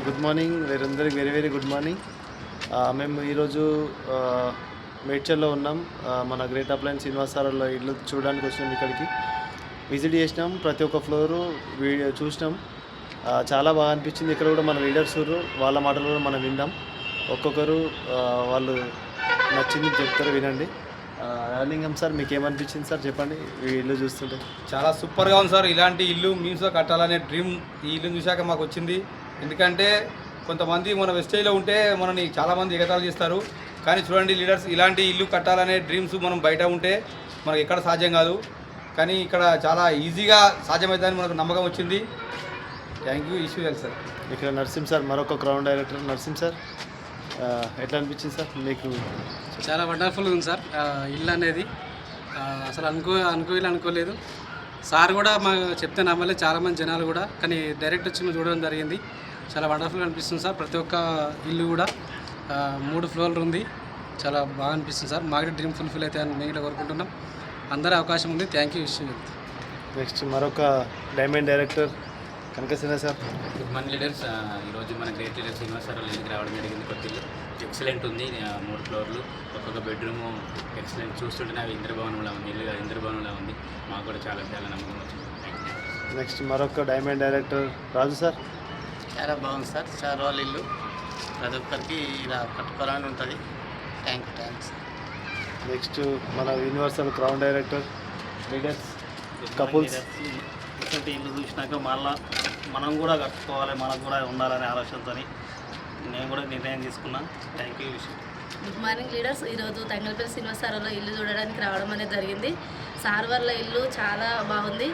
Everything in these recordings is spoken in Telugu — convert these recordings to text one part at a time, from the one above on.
గుడ్ మార్నింగ్ వీరందరికి వెరీ గుడ్ మార్నింగ్. మేము ఈరోజు మేడ్చల్లో ఉన్నాం. మన గ్రేట్ అప్లయన్స్ శ్రీనివాసారావులో ఇల్లు చూడడానికి వచ్చినాం. ఇక్కడికి విజిట్ చేసినాం, ప్రతి ఒక్క ఫ్లోరు వీడియో చూసినాం. చాలా బాగా అనిపించింది. ఇక్కడ కూడా మన లీడర్స్ వాళ్ళ మాటలు కూడా మనం విందాం. ఒక్కొక్కరు వాళ్ళు నచ్చింది చెప్తారు, వినండి. రాలింగం సార్, మీకు ఏమనిపించింది సార్, చెప్పండి. ఈ ఇల్లు చూస్తుంటే చాలా సూపర్గా ఉంది సార్. ఇలాంటి ఇల్లు మీమ్స్లో కట్టాలనే డ్రీమ్ ఈ ఇల్లు చూశాక మాకు వచ్చింది. ఎందుకంటే కొంతమంది మన వెస్టేజ్లో ఉంటే మనని చాలామంది ఎగతాళి చేస్తారు. కానీ చూడండి లీడర్స్, ఇలాంటి ఇల్లు కట్టాలనే డ్రీమ్స్ మనం బయట ఉంటే మనకు ఎక్కడ సాధ్యం కాదు. కానీ ఇక్కడ చాలా ఈజీగా సాధ్యమవుతుందని మనకు నమ్మకం వచ్చింది. Thank you Eshwar sir. ఇక్కడ నరసింహ్ సార్, మరొక క్రౌన్ డైరెక్టర్. నరసింహ్ సార్, ఎట్లా అనిపించింది సార్ మీకు? చాలా వండర్ఫుల్గా ఉంది సార్. ఇల్లు అనేది అసలు అనుకోలేదు. సార్ కూడా మాకు చెప్తే నమ్మలేదు చాలామంది జనాలు కూడా, కానీ డైరెక్ట్ వచ్చి మేము చూడడం జరిగింది. చాలా వండర్ఫుల్గా అనిపిస్తుంది సార్. ప్రతి ఒక్క ఇల్లు కూడా 3 ఫ్లోర్లు ఉంది. చాలా బాగా అనిపిస్తుంది సార్. మాకు డ్రీమ్ ఫుల్ఫిల్ అయితే మేము కూడా కోరుకుంటున్నాం. అందరూ అవకాశం ఉంది. థ్యాంక్ యూ విషయం. నెక్స్ట్ మరొక diamond director Kanakasena sir. Good morning leaders. ఈరోజు మన గ్రేట్ లీడర్ శ్రీనివాసరావు ఇంటికి రావడం జరిగింది. కొత్త ఇల్లు ఎక్సలెంట్ ఉంది. 3 ఫ్లోర్లు, ఒక్కొక్క బెడ్రూము ఎక్సలెంట్. చూస్తుంటే నాకు ఇంద్రభవనంలా ఉంది, ఇల్లు ఇంద్రభవనంలా ఉంది. మాకు కూడా చాలా నమ్మకం వచ్చింది. Thank you. నెక్స్ట్ మరొక డైమండ్ డైరెక్టర్ రాజు సార్. చాలా బాగుంది సార్. చాలా రోజులు ఇల్లు ప్రతి ఒక్కరికి ఇలా కట్టుకోవాలని ఉంటుంది. థ్యాంక్స్. నెక్స్ట్ మన universal crown director leaders couples. ఇటువంటి ఇల్లు చూసినాక మళ్ళీ మనం కూడా కట్టుకోవాలి, మనకు కూడా ఉండాలనే ఆలోచనతో నేను కూడా నిర్ణయం తీసుకున్నాను. థ్యాంక్ యూ విషయం. Good morning leaders. ఈరోజు తంగలపల్లి శ్రీనివాసరావులో ఇల్లు చూడడానికి రావడం అనేది జరిగింది. సార్ వాళ్ళ ఇల్లు చాలా బాగుంది.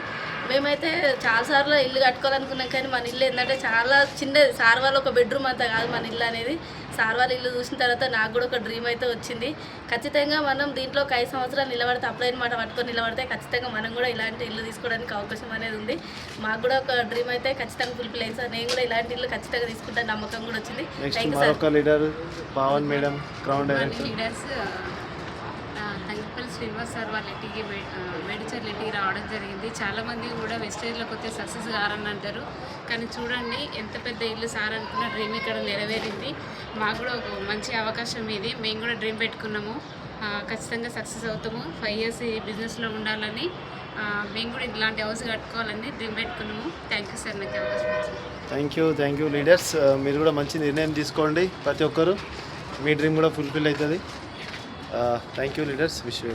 మేమైతే చాలాసార్లు ఇల్లు కట్టుకోవాలనుకున్నాం, కానీ మన ఇల్లు ఏంటంటే చాలా చిన్నది. సార్ వాళ్ళ ఒక బెడ్రూమ్ అంతా కాదు మన ఇల్లు అనేది. సార్ వాళ్ళ ఇల్లు చూసిన తర్వాత నాకు కూడా ఒక డ్రీమ్ అయితే వచ్చింది. ఖచ్చితంగా మనం దీంట్లో ఒక 5 సంవత్సరాలు నిలబడితే, అప్లైన్ మాట పట్టుకొని నిలబడితే ఖచ్చితంగా మనం కూడా ఇలాంటి ఇల్లు తీసుకోవడానికి అవకాశం అనేది ఉంది. మాకు కూడా ఒక డ్రీమ్ అయితే ఖచ్చితంగా ఫుల్ఫిల్ అయింది సార్. నేను కూడా ఇలాంటి ఇల్లు ఖచ్చితంగా తీసుకుంటాను, నమ్మకం కూడా వచ్చింది. Leader Pavan madam, crown director. Leaders Thangallapalli Srinivas sir వాళ్ళ ఇంటికి మేడ్చల్ ఇంటికి రావడం జరిగింది. చాలామంది కూడా వెస్టేజ్లోకి వస్తే సక్సెస్ కారని అంటారు, కానీ చూడండి ఎంత పెద్ద ఇల్లు సార్ అనుకున్న డ్రీమ్ ఇక్కడ నెరవేరింది. మాకు కూడా ఒక మంచి అవకాశం ఇది. మేము కూడా డ్రీమ్ పెట్టుకున్నాము, ఖచ్చితంగా సక్సెస్ అవుతాము. 5 years ఈ బిజినెస్లో ఉండాలని, మేము కూడా ఇలాంటి హౌస్ కట్టుకోవాలని డ్రీమ్ పెట్టుకున్నాము. థ్యాంక్ యూ సార్, నాకు అవకాశం వచ్చింది. Thank you leaders. మీరు కూడా మంచి నిర్ణయం తీసుకోండి. ప్రతి ఒక్కరు మీ డ్రీమ్ కూడా ఫుల్ఫిల్ అవుతుంది. Thank you leaders. Wish you.